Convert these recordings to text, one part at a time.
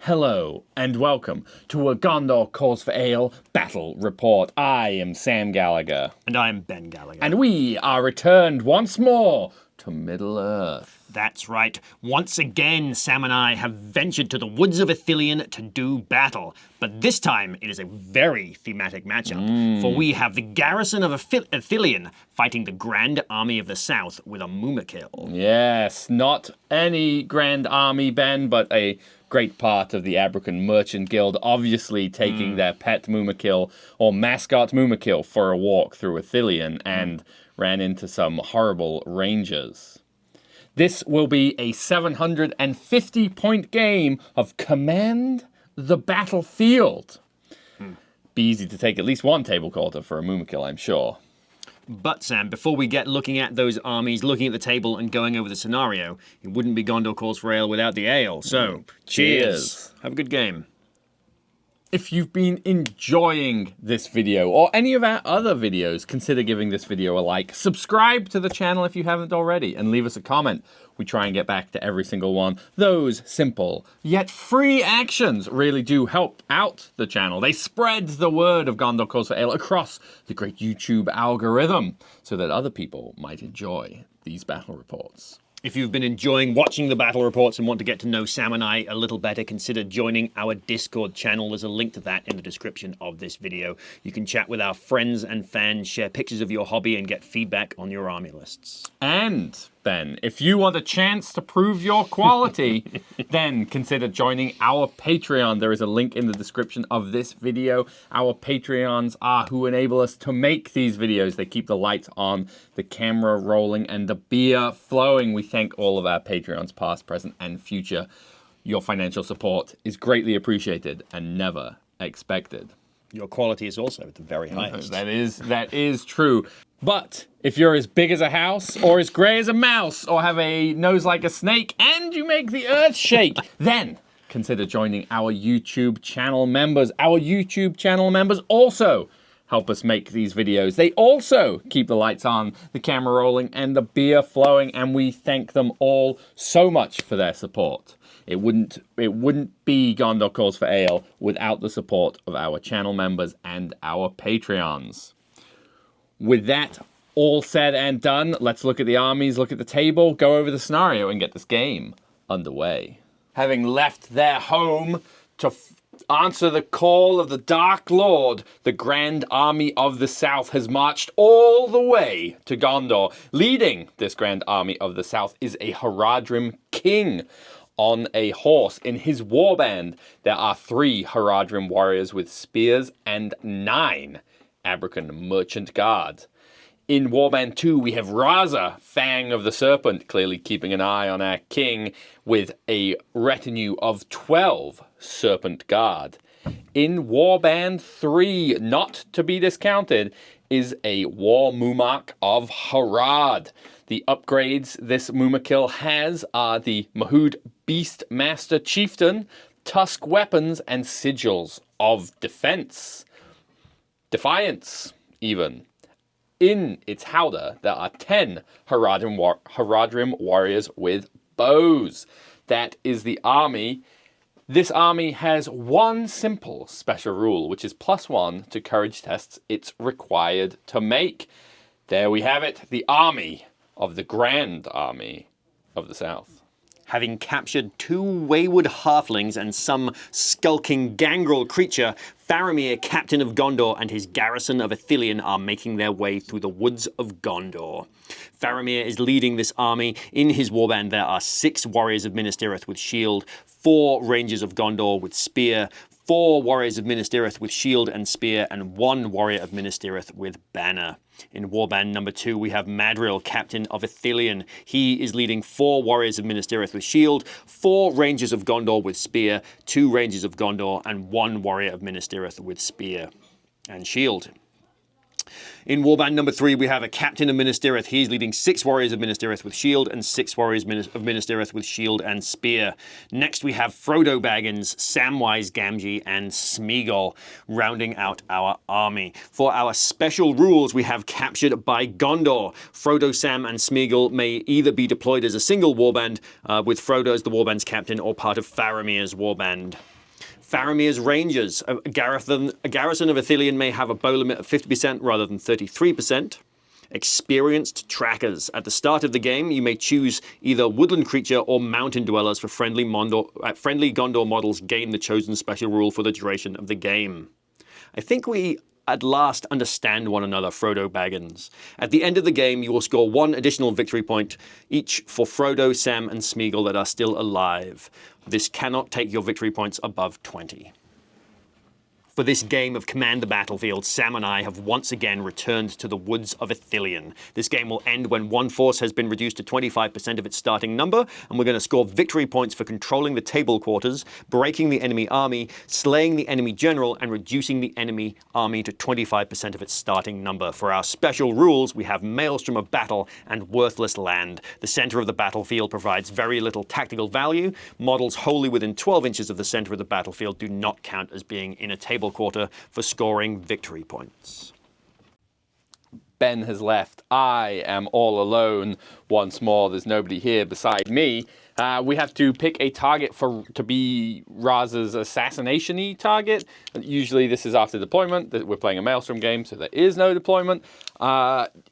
Hello and welcome to a Gondor Calls for Ale battle report. I am Sam Gallagher. And I'm Ben Gallagher. And we are returned once more to Middle-earth. That's right. Once again, Sam and I have ventured to the woods of Ithilian to do battle. But this time, it is a very thematic matchup. For we have the Garrison of Ithilian fighting the Grand Army of the South with a Mumak. Yes, not any Grand Army, Ben, but a great part of the Abrakan Merchant Guild, obviously taking their pet Mumak or mascot Mumak for a walk through Ithilian and ran into some horrible rangers. This will be a 750-point game of Command the Battlefield. Be easy to take at least one table quarter for a Mumak, I'm sure. But Sam, before we get looking at those armies, looking at the table and going over the scenario, it wouldn't be Gondor Calls for Ale without the ale. So, cheers. Have a good game. If you've been enjoying this video or any of our other videos, consider giving this video a like. Subscribe to the channel if you haven't already and leave us a comment. We try and get back to every single one. Those simple yet free actions really do help out the channel. They spread the word of Gondor Calls for Ale across the great YouTube algorithm so that other people might enjoy these battle reports. If you've been enjoying watching the battle reports and want to get to know Sam and I a little better, consider joining our Discord channel. There's a link to that in the description of this video. You can chat with our friends and fans, share pictures of your hobby, and get feedback on your army lists. And, Ben, if you want a chance to prove your quality, then consider joining our Patreon. There is a link in the description of this video. Our Patreons are who enable us to make these videos. They keep the lights on, the camera rolling, and the beer flowing. We thank all of our Patreons, past, present, and future. Your financial support is greatly appreciated and never expected. Your quality is also at the very highest. That is true. But if you're as big as a house, or as grey as a mouse, or have a nose like a snake, and you make the earth shake, then consider joining our YouTube channel members. Our YouTube channel members also help us make these videos. They also keep the lights on, the camera rolling, and the beer flowing, and we thank them all so much for their support. It wouldn't be Gondor Calls for Ale without the support of our channel members and our Patreons. With that all said and done, let's look at the armies, look at the table, go over the scenario, and get this game underway. Having left their home to answer the call of the Dark Lord, the Grand Army of the South has marched all the way to Gondor. Leading this Grand Army of the South is a Haradrim king on a horse. In his warband, there are 3 Haradrim warriors with spears and 9 Abrakan Merchant Guard. In Warband 2, we have Raza, Fang of the Serpent, clearly keeping an eye on our king, with a retinue of 12 Serpent Guard. In Warband 3, not to be discounted, is a War Mumak of Harad. The upgrades this Mumak has are the Mahud Beastmaster Chieftain, Tusk Weapons, and Sigils of Defense. Defiance, even. In its howdah, there are 10 Haradrim warriors with bows. That is the army. This army has one simple special rule, which is +1 to courage tests it's required to make. There we have it, the army of the Grand Army of the South. Having captured 2 wayward halflings and some skulking gangrel creature, Faramir, captain of Gondor, and his garrison of Ithilian are making their way through the woods of Gondor. Faramir is leading this army. In his warband there are 6 warriors of Minas Tirith with shield, 4 rangers of Gondor with spear, 4 warriors of Minas Tirith with shield and spear, and 1 warrior of Minas Tirith with banner. In warband number 2, we have Madril, captain of Ithilian. He is leading 4 warriors of Minas Tirith with shield, 4 rangers of Gondor with spear, 2 rangers of Gondor, and 1 warrior of Minas Tirith with spear and shield. In warband number 3, we have a captain of Minas Tirith. He's leading 6 warriors of Minas Tirith with shield and 6 warriors of Minas Tirith with shield and spear. Next, we have Frodo Baggins, Samwise Gamgee, and Smeagol rounding out our army. For our special rules, we have captured by Gondor. Frodo, Sam, and Smeagol may either be deployed as a single warband, with Frodo as the warband's captain, or part of Faramir's warband. Faramir's Rangers. A garrison of Ithilian may have a bow limit of 50% rather than 33%. Experienced trackers. At the start of the game, you may choose either woodland creature or mountain dwellers for friendly Gondor models gain the chosen special rule for the duration of the game. I think we at last understand one another, Frodo Baggins. At the end of the game, you will score 1 additional victory point, each for Frodo, Sam, and Smeagol that are still alive. This cannot take your victory points above 20. For this game of Command the Battlefield, Sam and I have once again returned to the woods of Ithilian. This game will end when one force has been reduced to 25% of its starting number, and we're going to score victory points for controlling the table quarters, breaking the enemy army, slaying the enemy general, and reducing the enemy army to 25% of its starting number. For our special rules, we have Maelstrom of Battle and Worthless Land. The center of the battlefield provides very little tactical value. Models wholly within 12 inches of the center of the battlefield do not count as being in a table quarter for scoring victory points. Ben has left. I am all alone once more. There's nobody here beside me. We have to pick a target to be Raz's assassination-y target. Usually this is after deployment. We're playing a Maelstrom game, so there is no deployment.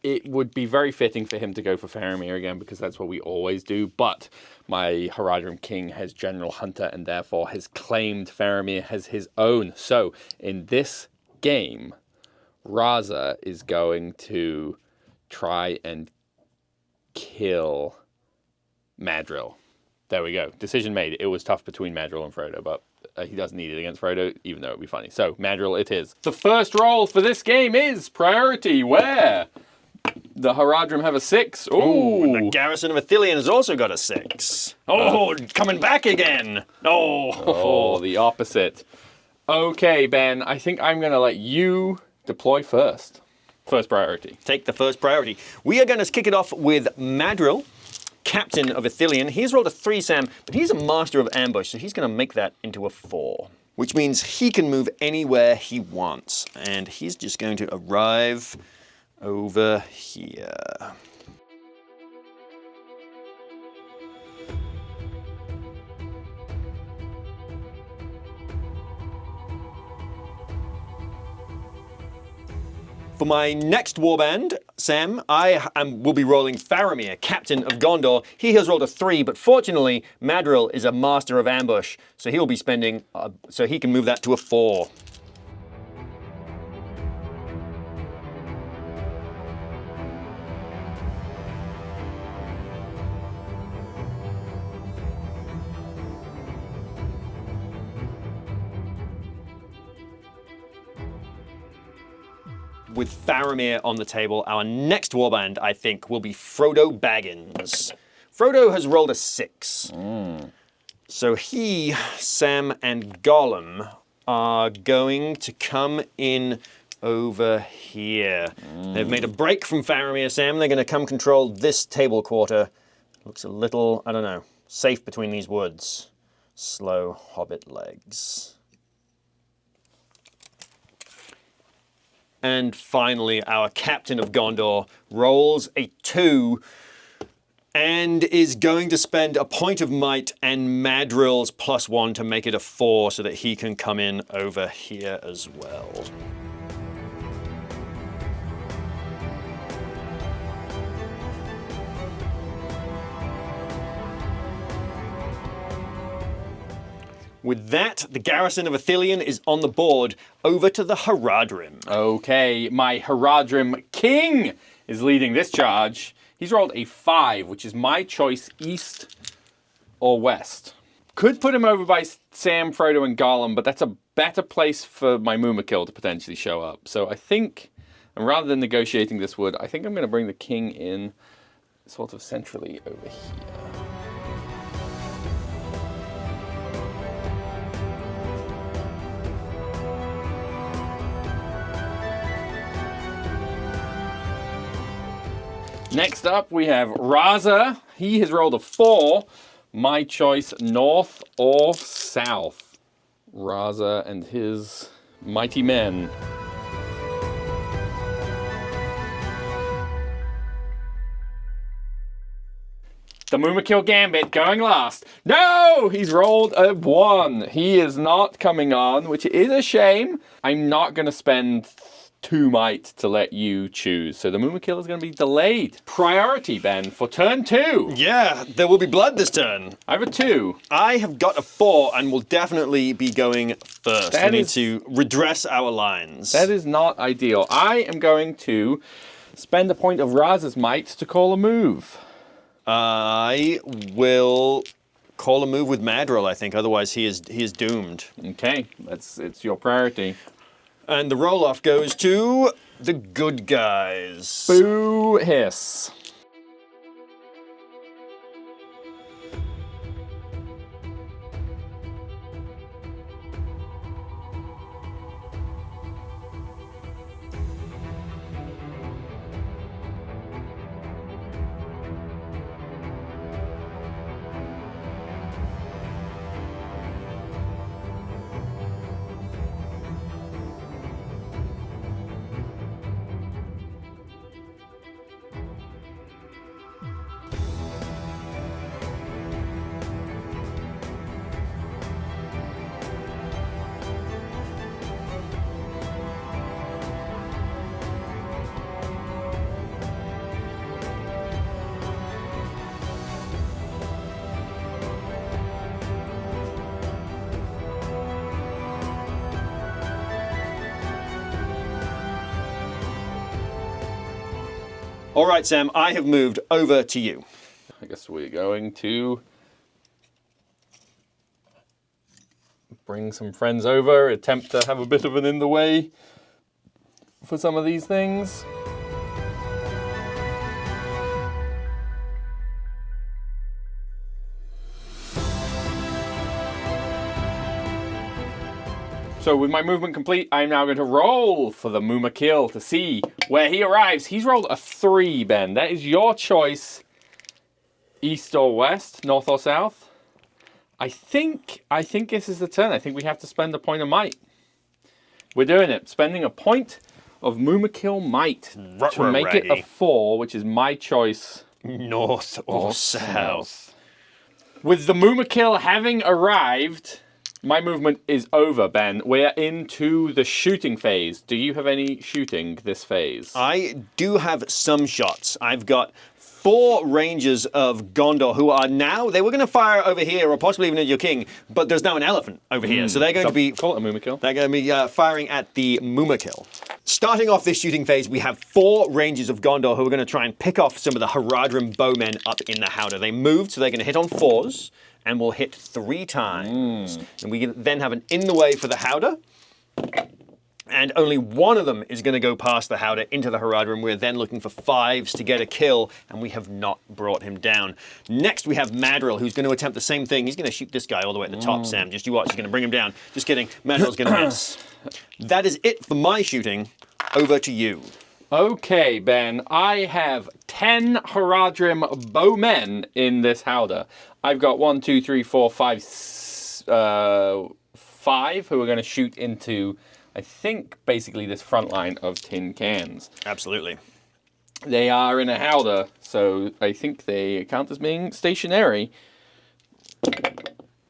It would be very fitting for him to go for Faramir again, because that's what we always do. But my Haradrim King has General Hunter and therefore has claimed Faramir as his own. So in this game, Raza is going to try and kill Madril. There we go. Decision made. It was tough between Madril and Frodo, but he doesn't need it against Frodo, even though it would be funny. So, Madril it is. The first roll for this game is Priority, where the Haradrim have a 6. Ooh. The Garrison of Ithilian has also got a 6. Oh, coming back again. Oh, the opposite. Okay, Ben, I think I'm going to let you deploy first. First priority. Take the first priority. We are going to kick it off with Madril, Captain of Ithilian. He's rolled a 3, Sam, but he's a master of ambush, so he's going to make that into a 4. Which means he can move anywhere he wants. And he's just going to arrive over here. For my next warband, Sam, will be rolling Faramir, Captain of Gondor. He has rolled a 3, but fortunately, Madril is a master of ambush, so he'll be spending, so he can move that to a 4. With Faramir on the table, our next warband, I think, will be Frodo Baggins. Frodo has rolled a 6. So he, Sam, and Gollum are going to come in over here. They've made a break from Faramir, Sam. They're going to come control this table quarter. Looks a little, I don't know, safe between these woods. Slow hobbit legs. And finally, our Captain of Gondor rolls a 2 and is going to spend a point of might and Madril's +1 to make it a 4 so that he can come in over here as well. With that, the Garrison of Ithilian is on the board. Over to the Haradrim. Okay, my Haradrim King is leading this charge. He's rolled a 5, which is my choice, east or west. Could put him over by Sam, Frodo, and Gollum, but that's a better place for my Mumak to potentially show up. So I think, and rather than negotiating this wood, I think I'm going to bring the King in sort of centrally over here. Next up, we have Raza. He has rolled a 4. My choice, north or south. Raza and his mighty men. The Mumakil Gambit going last. No! He's rolled a 1. He is not coming on, which is a shame. I'm not going to spend 2 might to let you choose. So the Mumakil is going to be delayed. Priority, Ben, for turn 2. Yeah, there will be blood this turn. I have a 2. I have got a 4 and will definitely be going first. That We need is- to redress our lines. That is not ideal. I am going to spend a point of Raz's might to call a move. I will call a move with Madril, I think. Otherwise, he is doomed. Okay, it's your priority. And the roll-off goes to the good guys. Boo hiss. All right, Sam, I have moved over to you. I guess we're going to bring some friends over, attempt to have a bit of an in the way for some of these things. So with my movement complete, I'm now going to roll for the Mumakil to see where he arrives. He's rolled a 3, Ben. That is your choice. East or west, north or south. I think this is the turn. I think we have to spend a point of might. We're doing it. Spending a point of Mumakil might to make it a 4, which is my choice. North or south? With the Mumakil having arrived, my movement is over, Ben. We're into the shooting phase. Do you have any shooting this phase? I do have some shots. I've got 4 rangers of Gondor who are now, they were going to fire over here or possibly even at your king, but there's now an elephant over here. So they're going to be call it a Mumakil. They're going to be firing at the Mumakil. Starting off this shooting phase, we have 4 rangers of Gondor who are going to try and pick off some of the Haradrim bowmen up in the Howdah. They moved, so they're going to hit on 4s, and will hit 3 times. And we then have an in the way for the Howdah. And only one of them is going to go past the Howdah into the Haradrim. We're then looking for 5s to get a kill, and we have not brought him down. Next, we have Madril, who's going to attempt the same thing. He's going to shoot this guy all the way at the top, Sam. Just you watch. He's going to bring him down. Just kidding. Madril's going to miss. That is it for my shooting. Over to you. Okay, Ben. I have 10 Haradrim bowmen in this Howdah. I've got 1, 2, 3, 4, 5, 5 who are going to shoot into, I think, basically this front line of tin cans. Absolutely. They are in a Howdah, so I think they count as being stationary.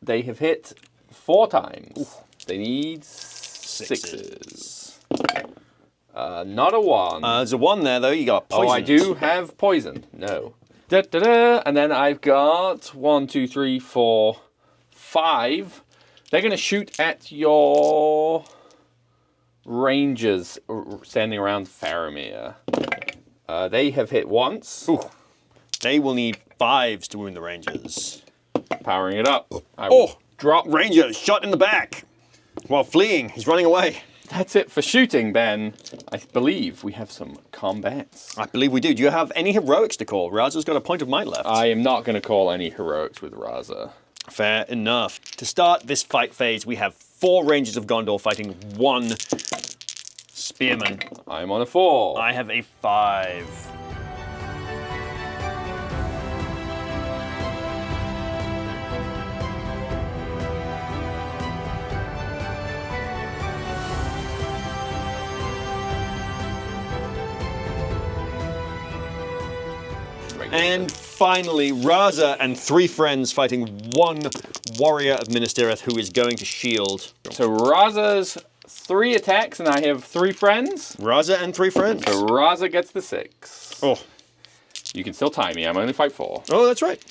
They have hit 4 times. Ooh. They need 6s. Not a 1. There's a 1 there, though. You got poison. Oh, I do have poison. No. Da, da, da. And then I've got 1, 2, 3, 4, 5. They're going to shoot at your rangers standing around Faramir. They have hit once. Ooh. They will need 5s to wound the rangers. Powering it up. Drop ranger shot in the back while fleeing. He's running away. That's it for shooting, Ben. I believe we have some combats. I believe we do. Do you have any heroics to call? Raza's got a point of might left. I am not going to call any heroics with Raza. Fair enough. To start this fight phase, we have 4 rangers of Gondor fighting 1 spearman. I'm on a 4. I have a 5. And finally, Raza and 3 friends fighting 1 warrior of Minas Tirith who is going to shield. So Raza's 3 attacks, and I have 3 friends. Raza and 3 friends. So Raza gets the 6. Oh. You can still tie me. I'm only fight 4. Oh, that's right.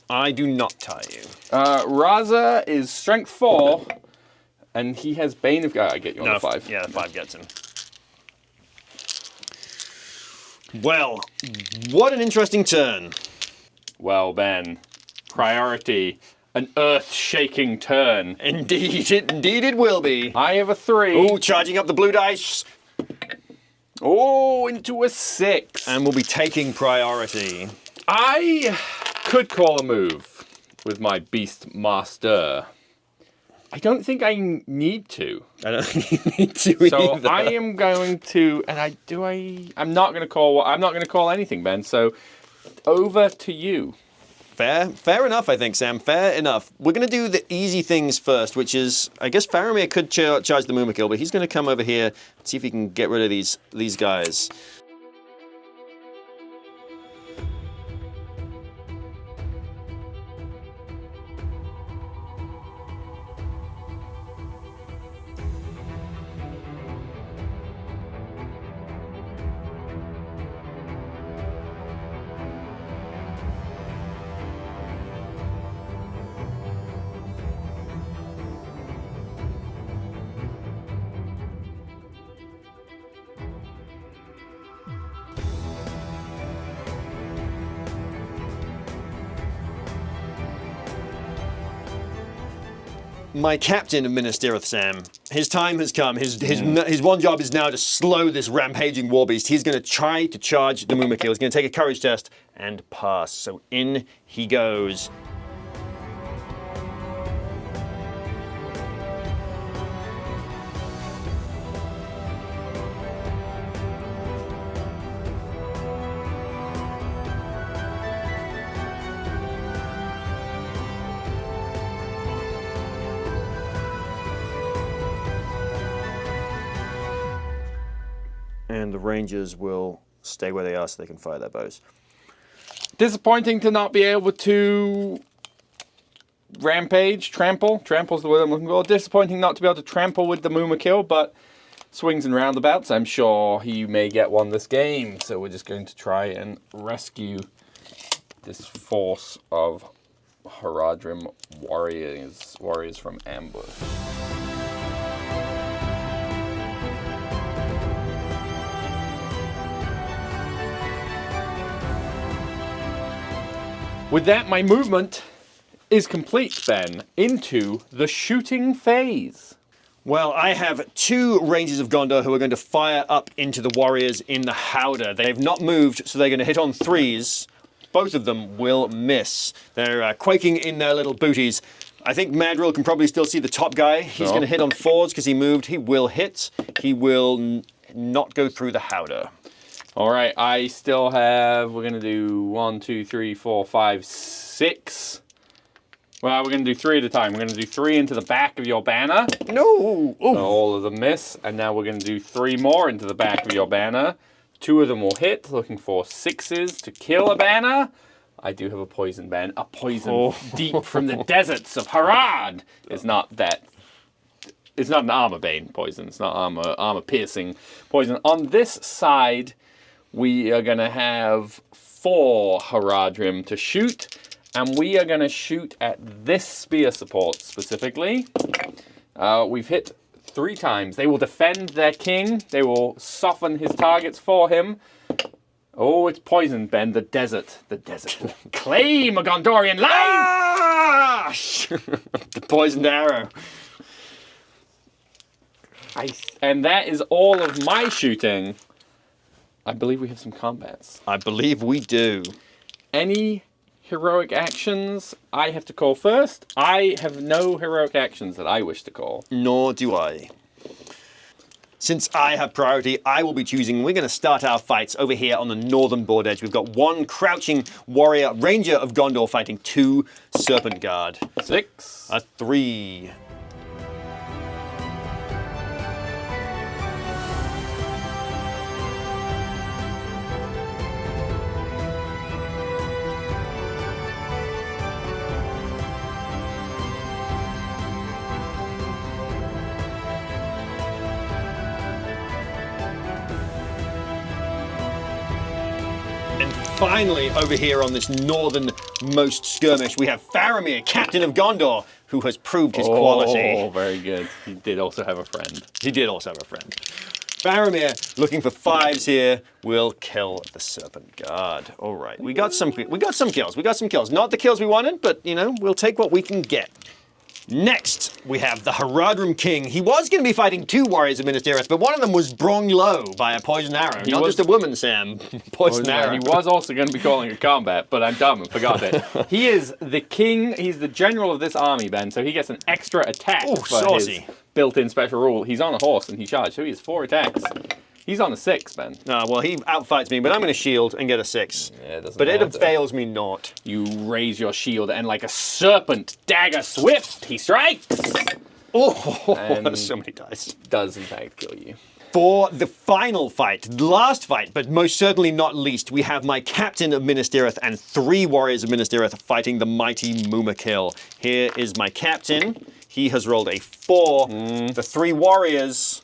I do not tie you. Raza is strength 4, and he has Bane of... I get you on the 5. Yeah, 5 gets him. Well, what an interesting turn. Well, Ben, priority, an earth-shaking turn. Indeed it will be. I have a 3. Oh, charging up the blue dice. Oh, into a 6. And we'll be taking priority. I could call a move with my Beast Master. I don't think I need to. I don't think you need to So either. I am going to, and I'm not going to call anything, Ben. So over to you. Fair enough, I think, Sam. Fair enough. We're going to do the easy things first, which is, I guess Faramir could charge the Mumak, but he's going to come over here and see if he can get rid of these guys. My captain of Minas Tirith, Sam, his time has come. His one job is now to slow this rampaging warbeast. He's going to try to charge the Mumak. He's going to take a courage test and pass. So in he goes. And the Rangers will stay where they are so they can fire their bows. Disappointing to not be able to rampage, trample. Trample's the word I'm looking for. Disappointing not to be able to trample with the Mumakil, but swings and roundabouts. I'm sure he may get one this game. So we're just going to try and rescue this force of Haradrim warriors from ambush. With that, my movement is complete, Ben, into the shooting phase. Well, I have 2 Rangers of Gondor who are going to fire up into the warriors in the Howdah. They've not moved, so they're going to hit on 3s. Both of them will miss. They're quaking in their little booties. I think Madril can probably still see the top guy. He's going to hit on 4s because he moved. He will hit. He will not go through the Howdah. All right, I still have, we're going to do 1, 2, 3, 4, 5, 6. Well, we're going to do 3 at a time. We're going to do 3 into the back of your banner. No! So all of them miss. And now we're going to do 3 more into the back of your banner. 2 of them will hit, looking for 6s to kill a banner. I do have a poison ban. A poison deep from the deserts of Harad. It's not that. It's not an armor bane poison. It's not armor piercing poison. On this side, we are going to have 4 Haradrim to shoot, and we are going to shoot at this spear support specifically. We've hit 3 times. They will defend their king. They will soften his targets for him. Oh, it's poison, Ben. The desert. The desert. Claim a Gondorian life! Ah! The poisoned arrow. And that is all of my shooting. I believe we have some combats. I believe we do. Any heroic actions I have to call first? I have no heroic actions that I wish to call. Nor do I. Since I have priority, I will be choosing. We're going to start our fights over here on the northern board edge. We've got 1 crouching warrior, ranger of Gondor, fighting 2 serpent guard. 6. A 3. finally, over here on this northernmost skirmish, we have Faramir, Captain of Gondor, who has proved his quality. Oh, very good. He did also have a friend. He did also have a friend. Faramir, looking for 5s here, will kill the Serpent Guard. All right, we got some kills. We got some kills. Not the kills we wanted, but you know, we'll take what we can get. Next, we have the Haradrim King. He was going to be fighting 2 warriors of Minas Tirith, but one of them was brung low by a poison arrow. Not just a woman, Sam. Poison arrow. He was also going to be calling a combat, but I'm dumb and forgot it. He is the king. He's the general of this army, Ben, so he gets an extra attack for his built-in special rule. He's on a horse and he charged, so he has 4 attacks. He's on a 6, Ben. Well, he outfights me, but I'm going to shield and get a 6. Yeah, it but it fails me not. You raise your shield, and like a serpent, dagger swift, he strikes! Oh, and that's so many dice. Does, in fact, kill you. For the final fight, the last fight, but most certainly not least, we have my Captain of Minas Tirith and 3 warriors of Minas Tirith fighting the mighty Mumak. Here is my Captain. He has rolled a 4. The 3 warriors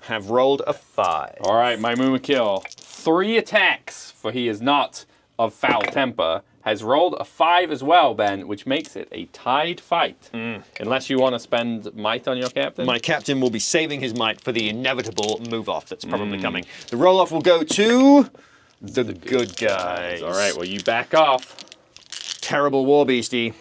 have rolled a 5. All right, my Mumak, 3 attacks, for he is not of foul temper, has rolled a 5 as well, Ben, which makes it a tied fight. Unless you want to spend might on your captain. My captain will be saving his might for the inevitable move-off that's probably coming. The roll-off will go to the good guys. All right, well, you back off. Terrible war beastie.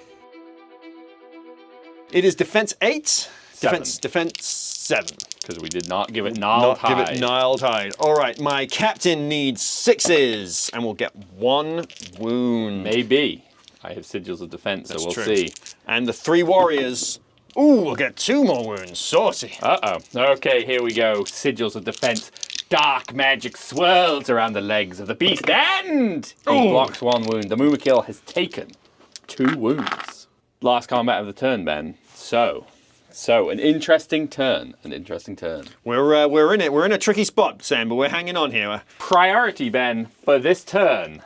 It is defense 8. Defense 7. Because we did not give it Nile Tide. Give it Nile Tide. All right, my captain needs 6s and will get 1 wound. Maybe. I have sigils of defense, so we'll see. And the 3 warriors, we'll get 2 more wounds. Saucy. Uh-oh. Okay, here we go. Sigils of defense. Dark magic swirls around the legs of the beast, and he blocks 1 wound. The Mumak has taken 2 wounds. Last combat of the turn, Ben. So, an interesting turn. We're in it. We're in a tricky spot, Sam, but we're hanging on here. Priority, Ben, for this turn.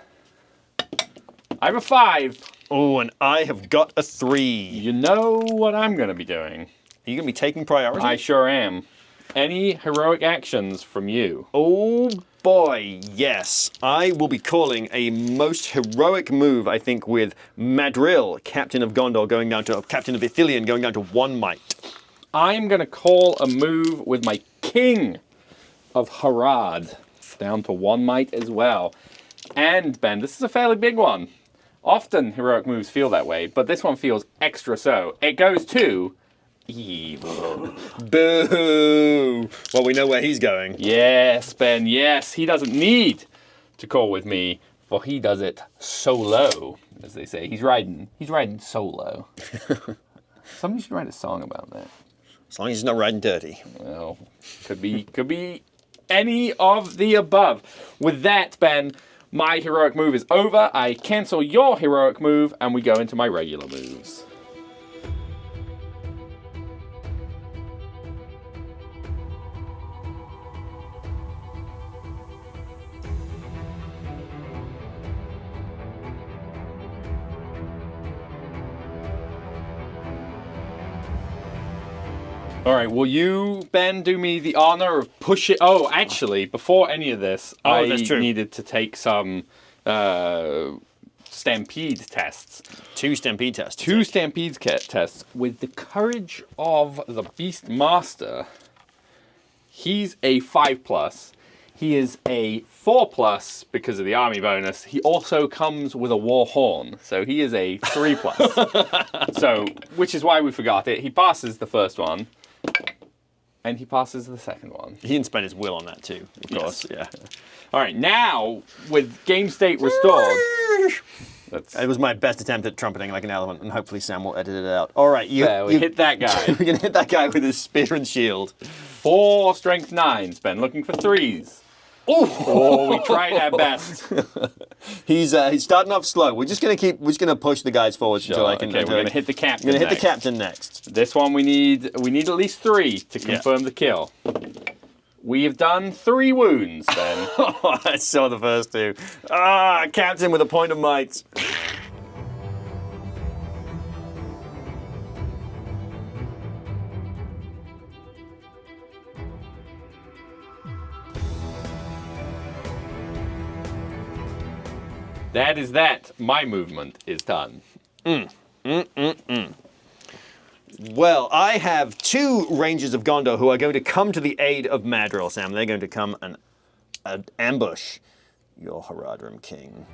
I have a 5. Oh, and I have got a 3. You know what I'm going to be doing. Are you going to be taking priority? I sure am. Any heroic actions from you? Oh, boy, yes. I will be calling a most heroic move, I think, with Madril, Captain of Gondor, Captain of Ithilian, going down to 1 might. I'm going to call a move with my King of Harad, down to 1 might as well. And, Ben, this is a fairly big one. Often heroic moves feel that way, but this one feels extra so. It goes to evil. Boo! Well, we know where he's going. Yes, Ben, yes. He doesn't need to call with me, for he does it solo, as they say. He's riding solo. Somebody should write a song about that. As long as he's not riding dirty. Well, could be any of the above. With that, Ben, my heroic move is over. I cancel your heroic move, and we go into my regular moves. All right, will you, Ben, do me the honor of pushing... Oh, actually, before any of this, I needed to take some stampede tests. 2 stampede tests. 2 stampede tests. With the courage of the Beast Master, he's a 5+. He is a 4+ because of the army bonus. He also comes with a war horn, so he is a 3+. So, which is why we forgot it. He passes the first one. And he passes the second one. He didn't spend his will on that too, of course. Yeah. All right, now, with game state restored... It was my best attempt at trumpeting like an elephant, and hopefully Sam will edit it out. All right, we hit that guy. We're going to hit that guy with his spear and shield. 4 strength 9s, Ben, looking for 3s. Oh, we tried our best. He's starting off slow. We're just gonna push the guys forward until I can. Okay, we're gonna hit the captain. We're gonna hit the captain next. This one we need at least 3 to confirm the kill. We have done 3 wounds, Ben. I saw the first 2. Captain with a point of might. That is that. My movement is done. Well, I have 2 Rangers of Gondor who are going to come to the aid of Madril, Sam. They're going to come and ambush your Haradrim king.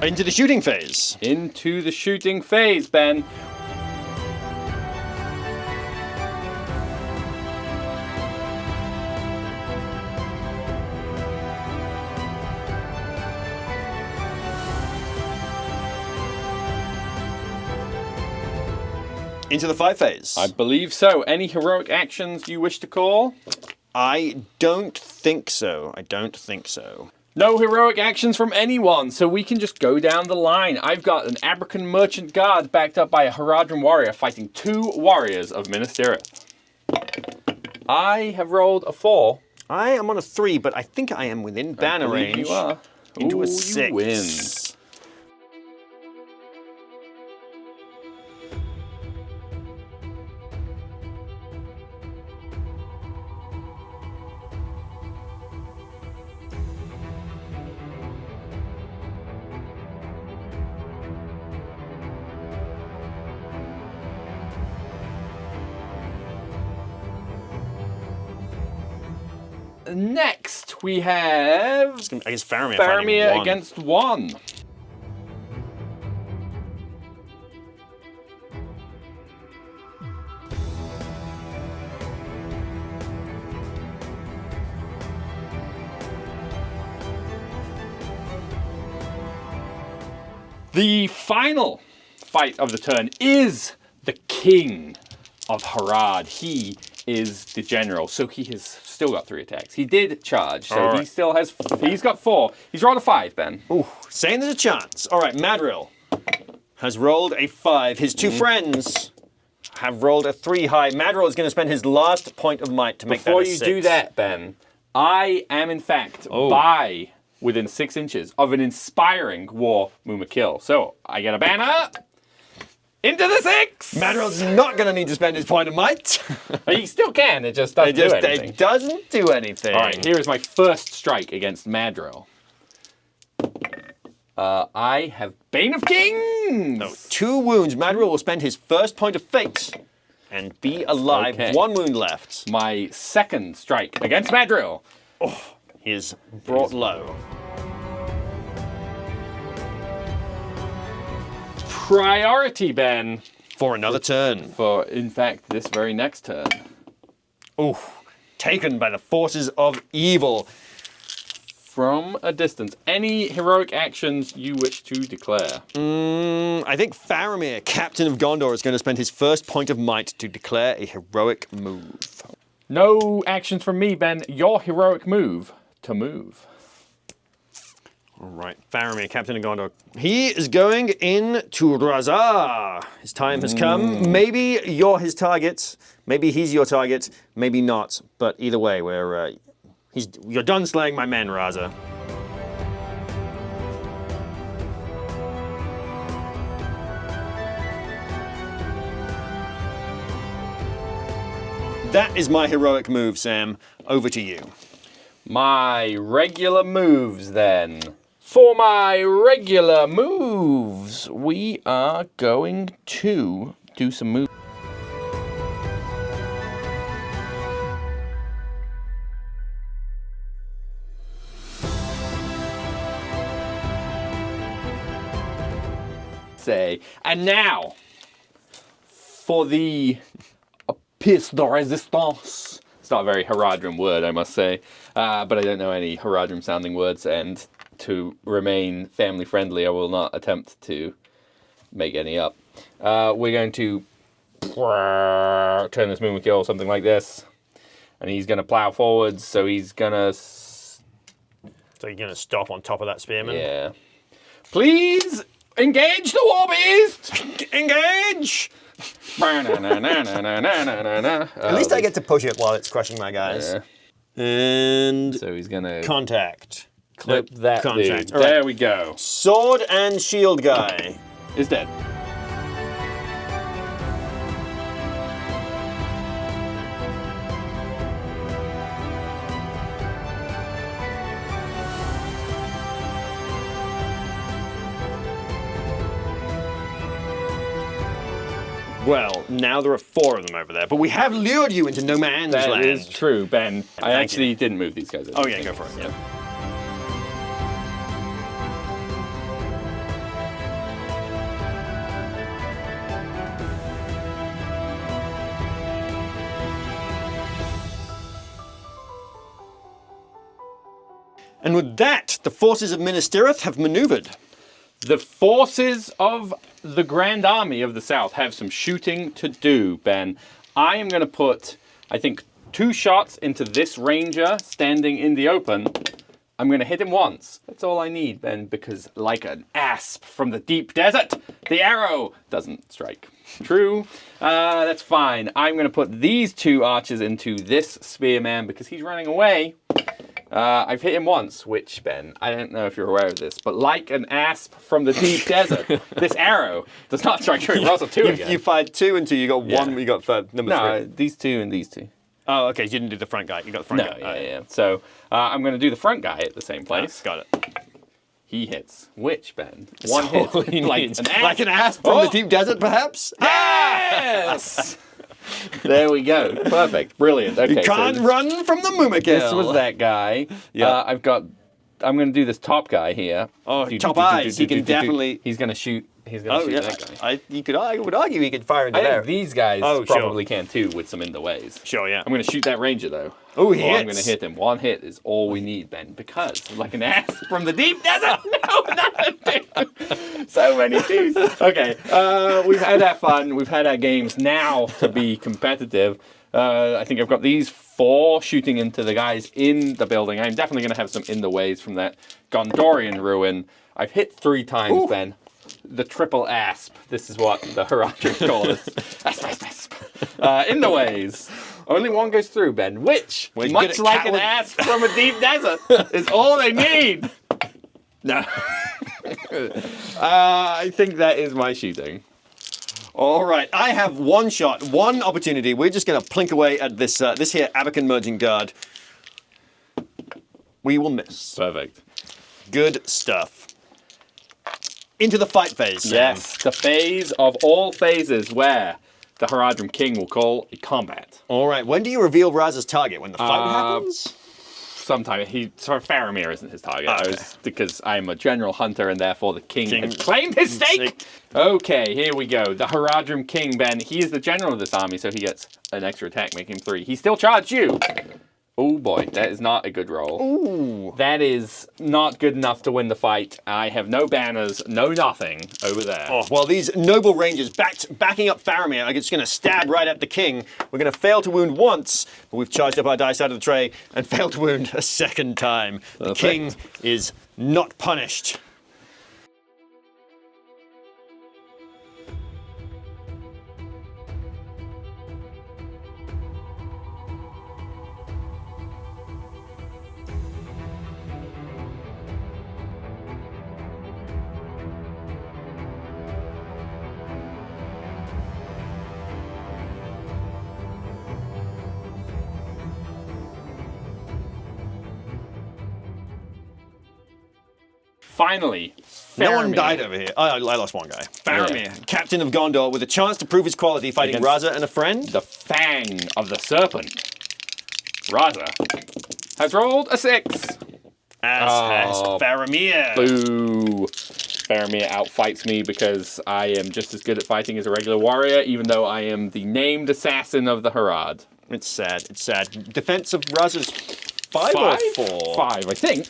Into the shooting phase. Into the shooting phase, Ben. Into the fight phase. I believe so. Any heroic actions you wish to call? I don't think so. I don't think so. No heroic actions from anyone, so we can just go down the line. I've got an Abrakan merchant guard backed up by a Haradrim warrior fighting 2 warriors of Minas Tirith. I have rolled a 4. I am on a 3, but I think I am within banner range. You are. Into a Ooh, 6. You win. Next, we have I guess Faramir Faramir against 1. The final fight of the turn is the King of Harad. He is the general, so he has still got 3 attacks. He did charge, so All he still has. He's got 4. He's rolled a 5, Ben. Ooh, saying there's a chance. All right, Madril has rolled a 5. His 2 friends have rolled a 3 high. Madril is going to spend his last point of might to make Before that a you 6. do that, Ben, I am in fact by within 6 inches of an inspiring war Mumak kill. So I get a banner. Into the 6! Madril's not going to need to spend his point of might. He still can, it just doesn't do anything. It doesn't do anything. All right, here is my first strike against Madril. I have Bane of Kings! No, 2 wounds. Madril will spend his first point of fate and be alive. Okay. 1 wound left. My second strike against Madril. He is brought low. Priority, Ben. For another turn. For, in fact, this very next turn. Ooh, taken by the forces of evil. From a distance. Any heroic actions you wish to declare? I think Faramir, Captain of Gondor, is going to spend his first point of might to declare a heroic move. No actions from me, Ben. Your heroic move to move. All right, Faramir, Captain of Gondor. He is going into Razar. His time has come. Maybe you're his target. Maybe he's your target. Maybe not. But either way, you're done slaying my men, Raza. That is my heroic move, Sam. Over to you. My regular moves, then. For my regular moves, we are going to do some moves. And now, for the pièce de résistance. It's not a very Haradrim word, I must say, but I don't know any Haradrim sounding words, and to remain family friendly, I will not attempt to make any up. We're going to turn this Mumak or something like this, and he's going to plow forwards, so he's going to So you're going to stop on top of that spearman? Yeah. Please engage the war beast! Engage! At least I get to push it while it's crushing my guys. Yeah. And So he's gonna contact. clip that contact. dude. All right. There we go. Sword and shield guy. Is dead. Well, now there are 4 of them over there, but we have lured you into no man's That land. is true, Ben. I Thank actually didn't move these guys. Oh yeah, go for it. Yep. And with that, the forces of Minas Tirith have maneuvered. The forces of the Grand Army of the South have some shooting to do, Ben. I am going to put, I think, 2 shots into this ranger standing in the open. I'm going to hit him once. That's all I need, Ben, because like an asp from the deep desert, the arrow doesn't strike. True. That's fine. I'm going to put these 2 archers into this spearman because he's running away. I've hit him once, which, Ben, I don't know if you're aware of this, but like an asp from the deep desert, this arrow does not strike true. Rolls a 2 again. You fired 2 and 2, you got 1, Yeah. you got third, number 3. These 2 and these 2. Oh, okay, so you didn't do the front guy, you got the front No, guy. yeah. So I'm going to do the front guy at the same place. Got it. He hits. Which, Ben? One hit. Like an asp from the deep desert, perhaps? Yes! There we go. Perfect. Brilliant. Okay, You can't run from the Mumak. this was that guy. Yeah. I'm going to do this top guy here. Oh, top eyes. He can definitely. He's going to shoot. He's going to Oh shoot yeah. that guy. I would argue he could fire into I there. think these guys Oh, sure. probably can too with some in the ways. Sure, yeah. I'm going to shoot that ranger though. Oh, he I'm going to hits. hit him. 1 hit is all we need, Ben, because like an ass from the deep desert. No, not a 2. So many 2s. Okay, we've had our fun. We've had our games. Now to be competitive, I think I've got these 4 shooting into the guys in the building. I'm definitely going to have some in the ways from that Gondorian ruin. I've hit 3 times, Ooh. Ben. The triple asp. This is what the Heraldric call it. Asp, asp, asp. In the ways. Only 1 goes through, Ben, which, Well, much like an asp from a deep desert, is all they need. No. I think that is my shooting. All right, I have 1 shot, 1 opportunity. We're just going to plink away at this this here Abacan Merging Guard. We will miss. Perfect. Good stuff. Into the fight phase, Sam. Yes, the phase of all phases where the Haradrim King will call a combat. All right, when do you reveal Raz's target? When the fight happens? Sometime Faramir isn't his target. Okay. Because I'm a general hunter and therefore the king King- has claimed his stake. Okay, here we go. The Haradrim King, Ben. He is the general of this army, so he gets an extra attack, making him 3. He still charged you. Oh boy, that is not a good roll. Ooh. That is not good enough to win the fight. I have no banners, no nothing over there. Oh, well, these noble rangers backing up Faramir are just going to stab right at the king. We're going to fail to wound once, but we've charged up our dice out of the tray and failed to wound a 2nd time. The Perfect. king is not punished. Finally, No one Faramir. died over here. I lost 1 guy. Faramir, captain of Gondor, with a chance to prove his quality, fighting Against- Raza and a friend. The Fang of the Serpent. Raza has rolled a 6. As has Faramir. Boo. Faramir outfights me because I am just as good at fighting as a regular warrior, even though I am the named assassin of the Harad. It's sad. It's sad. Defense of Raza's 5 or 4? 5, I think.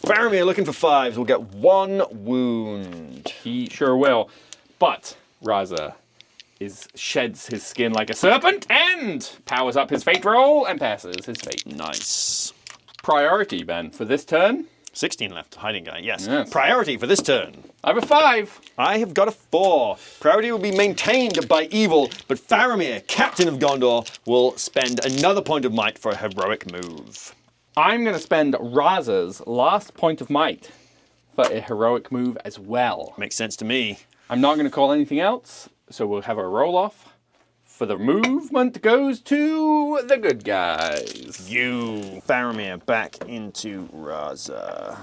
Faramir looking for 5s will get 1 wound. He sure will. But Raza sheds his skin like a serpent and powers up his fate roll and passes his fate. Nice. Priority, Ben, for this turn. 16 left, hiding guy, yes. Yes. Priority for this turn. I have a 5. I have got a 4. Priority will be maintained by evil, but Faramir, Captain of Gondor, will spend another point of might for a heroic move. I'm going to spend Raza's last point of might for a heroic move as well. Makes sense to me. I'm not going to call anything else, so we'll have a roll-off. For the movement goes to the good guys. You. Faramir back into Raza.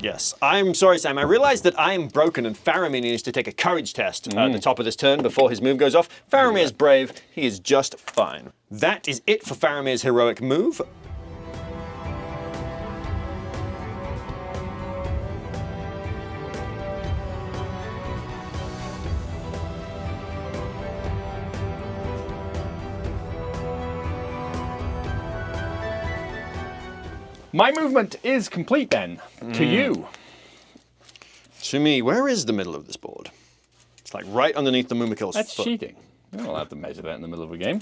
Yes, I'm sorry, Sam. I realize that I am broken and Faramir needs to take a courage test at the top of this turn before his move goes off. Faramir is brave. He is just fine. That is it for Faramir's heroic move. My movement is complete then. To you. To me, where is the middle of this board? It's like right underneath the Mumakil's That's foot. cheating. You're not allowed to measure that in the middle of a game.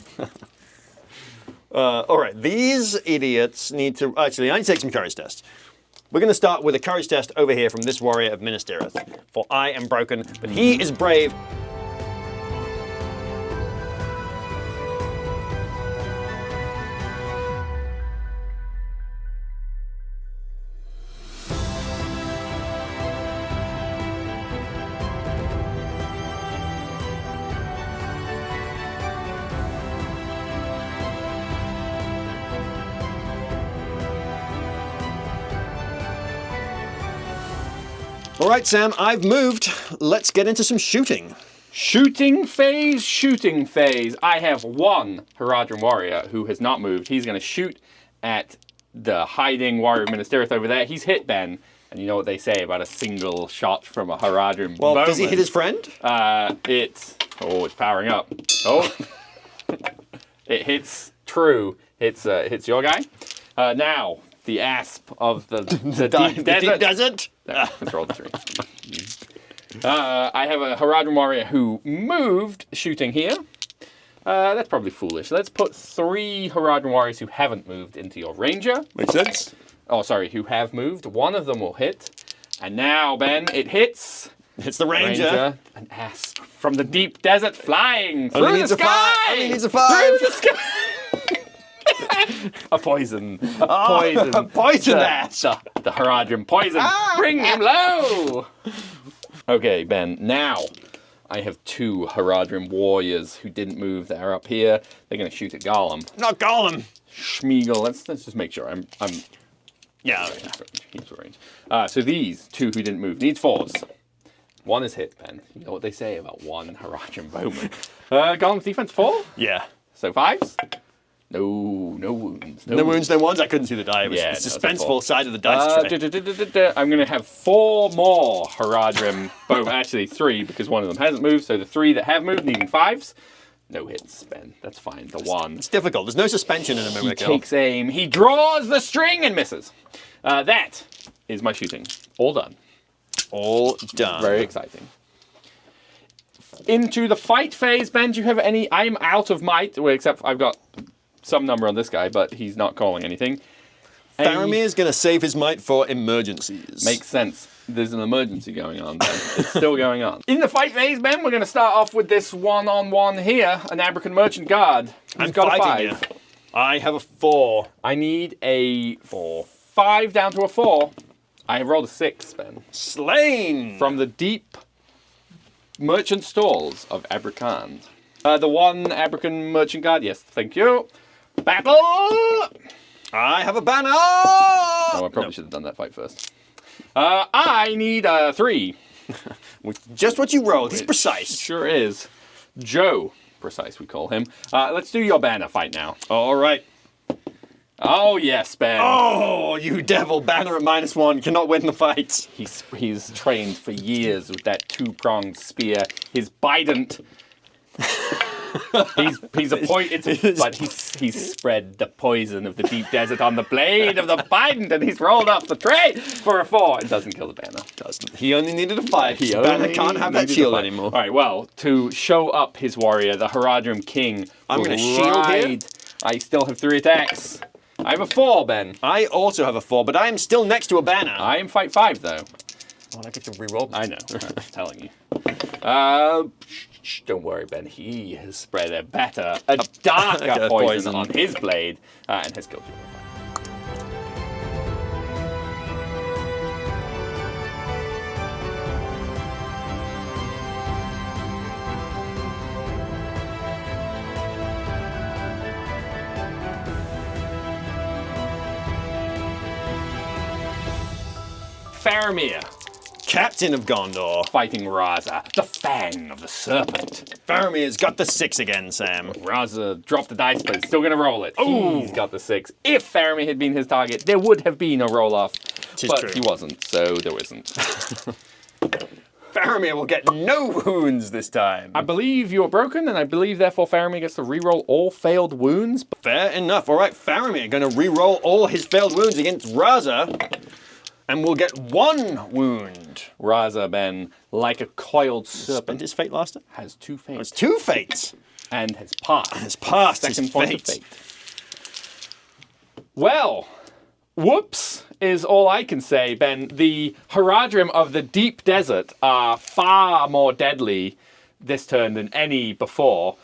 All right, these idiots need to... Actually, I need to take some courage tests. We're going to start with a courage test over here from this warrior of Minas Tirith. For I am broken, but he is brave. All right, Sam, I've moved. Let's get into some shooting. Shooting phase. I have one Haradrim warrior who has not moved. He's going to shoot at the hiding warrior of Minas Tirith over there. He's hit Ben. And you know what they say about a single shot from a Haradrim Well, bowman. does he hit his friend? It's powering up. Oh. It hits true. It's your guy. Now, the asp of the deep desert. No, let's roll the 3. I have a Haradrim warrior who moved shooting here. That's probably foolish. Let's put 3 Haradrim warriors who haven't moved into your ranger. Makes sense. Oh, sorry, who have moved. One of them will hit. And now, Ben, it hits. It's the ranger. An asp from the deep desert flying through Only the needs a sky. 5. Only needs a 5. Through the sky. A poison. A poison ass. The Haradrim poison. Bring him low. Okay, Ben. Now, I have 2 Haradrim warriors who didn't move that are up here. They're going to shoot at Gollum. Not Gollum. Schmeagol. Let's just make sure. Yeah. He's range. So these 2 who didn't move needs 4s. 1 is hit, Ben. You know what they say about 1 Haradrim bowman. Gollum's defense 4. Yeah. So 5s. No wounds. No wounds, no ones. I couldn't see the die. It was the suspenseful side of the dice tray. I'm going to have 4 more Haradrim bowman. Actually, 3, because one of them hasn't moved. So the 3 that have moved, needing 5s. No hits, Ben. That's fine. The 1. It's difficult. There's no suspension in a Mumak. He takes aim. He draws the string and misses. That is my shooting. All done. All done. Very exciting. Into the fight phase, Ben. Do you have any? I'm out of might, well, except I've got some number on this guy, but he's not calling anything. Faramir is going to save his might for emergencies. Makes sense. There's an emergency going on, Ben. It's still going on. In the fight phase, Ben, we're going to start off with this one-on-one here, an Abrakan Merchant Guard. I'm got fighting a 5. you. I have a 4. I need a 5 down to a 4. I have rolled a 6, Ben. Slain! From the deep merchant stalls of Abrakan. The one Abrakan Merchant Guard, yes, thank you. Battle! I have a banner! Oh, I probably should have done that fight first. I need a 3. Just what you rolled. He's precise. Sure is. Joe, precise we call him. Let's do your banner fight now. All right. Oh, yes, Ben. Oh, you devil. Banner at -1. Cannot win the fight. He's trained for years with that 2-pronged spear. His bident. He's appointed, but he's spread the poison of the deep desert on the blade of the Bident, and he's rolled off the tray for a 4. It doesn't kill the banner. Doesn't. He only needed a 5. He Banner can't have that shield anymore. All right, well, to show up his warrior, the Haradrim King. I'm going to shield here. I still have 3 attacks. I have a 4, Ben. I also have a 4, but I am still next to a banner. I am fight 5, though. Oh, I get to reroll. I know. I'm telling you. Don't worry, Ben. He has spread a darker poison on his blade and has killed you. Faramir, Captain of Gondor. fighting Raza, the Fang of the Serpent. Faramir's got the 6 again, Sam. Raza dropped the dice, but it's still going to roll it. He's got the 6. If Faramir had been his target, there would have been a roll-off. But true. he wasn't, so there isn't. Faramir will get no wounds this time. I believe you are broken, and I believe, therefore, Faramir gets to reroll all failed wounds. Fair enough. All right, Faramir going to re-roll all his failed wounds against Raza, and will get 1 wound. Raza, Ben, like a coiled serpent, Spent his fate last time? has 2 fates. It's 2 fates. And has passed. Has passed his Second point of fate. Well, whoops is all I can say, Ben. The Haradrim of the deep desert are far more deadly this turn than any before,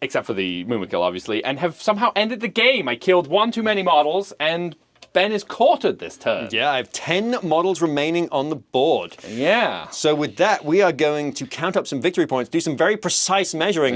except for the Mumak, obviously, and have somehow ended the game. I killed 1 too many models, and Ben is quartered this turn. Yeah, I have 10 models remaining on the board. Yeah. So with that, we are going to count up some victory points, do some very precise measuring,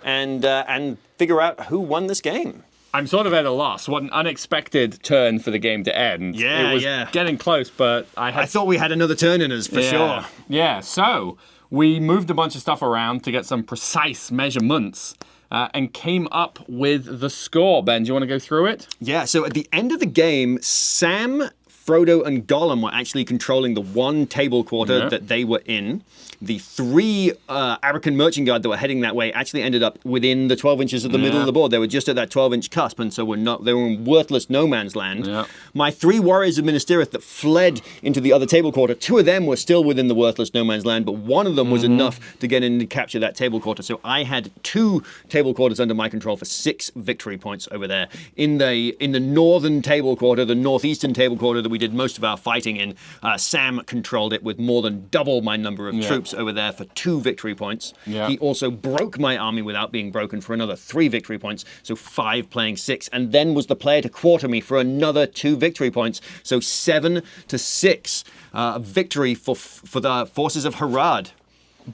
and figure out who won this game. I'm sort of at a loss. What an unexpected turn for the game to end. Yeah, it was yeah. getting close, but I thought we had another turn in us, for sure. Yeah, so we moved a bunch of stuff around to get some precise measurements and came up with the score. Ben, do you want to go through it? Yeah, so at the end of the game, Sam, Frodo, and Gollum were actually controlling the 1 table quarter that they were in. The 3 Arakan Merchant Guard that were heading that way actually ended up within the 12 inches of the middle of the board. They were just at that 12-inch cusp, and so they were in worthless no man's land. Yeah. My 3 warriors of Minas Tirith that fled into the other table quarter, 2 of them were still within the worthless no man's land, but 1 of them was enough to get in and capture that table quarter. So I had 2 table quarters under my control for 6 victory points over there. In the northern table quarter, the northeastern table quarter that we did most of our fighting in, Sam controlled it with more than double my number of troops over there for 2 victory points. Yeah. He also broke my army without being broken for another 3 victory points, so 5 playing 6, and then was the player to quarter me for another 2 victory points, so 7-6 victory for the forces of Harad.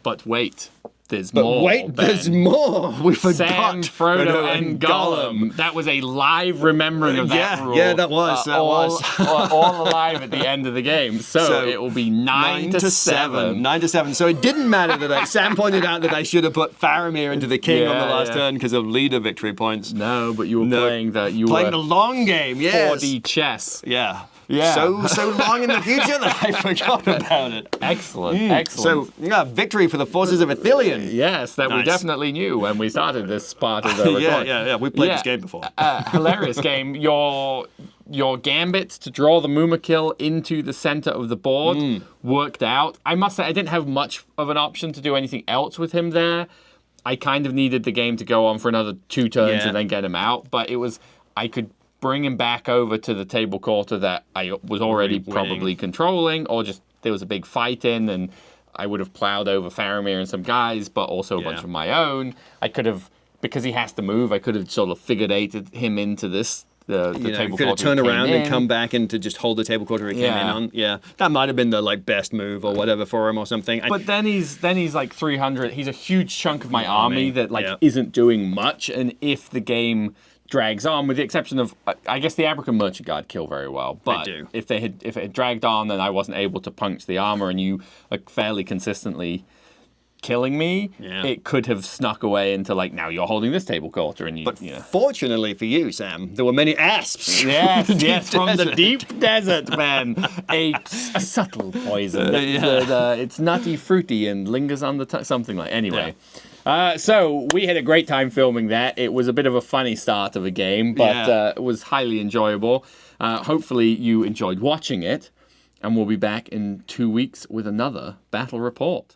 But wait, there's But more. wait, Ben. there's more. We forgot Sam, Frodo, and Gollum. That was a live remembering of that rule. Yeah, that was. all alive at the end of the game. So it will be 9-7. 9-7. So it didn't matter that Sam pointed out that I should have put Faramir into the king on the last turn because of leader victory points. No, but you were playing the the long game. Yes. 4D chess. Yeah. Yeah. So long in the future that I forgot about it. Excellent. Excellent. So victory for the forces of Ithilian. Yes, that we definitely knew when we started this part of the record. Yeah. We played this game before. Hilarious game. Your gambit to draw the Mumakil into the center of the board worked out. I must say, I didn't have much of an option to do anything else with him there. I kind of needed the game to go on for another 2 turns and then get him out. But I could bring him back over to the table quarter that I was already probably controlling, or just there was a big fight in, and I would have plowed over Faramir and some guys, but also a bunch of my own. I could have, because he has to move, I could have sort of figurated him into this. The table could have quarter turned around and in. come back and to just hold the table quarter he came in on. Yeah, that might have been the best move or whatever for him or something. But then he's like 300. He's a huge chunk of my army that isn't doing much. And if the game drags on, with the exception of, I guess the Abrakan Merchant Guard kill very well. But if it had dragged on, then I wasn't able to punch the armor, and you are fairly consistently killing me, it could have snuck away into now you're holding this table quarter, and fortunately for you, Sam, there were many asps. Yes, from the deep desert, man. A subtle poison. It's nutty, fruity, and lingers on the tongue. Something like. Anyway. So we had a great time filming that. It was a bit of a funny start of a game, but it was highly enjoyable. Hopefully you enjoyed watching it, and we'll be back in 2 weeks with another battle report.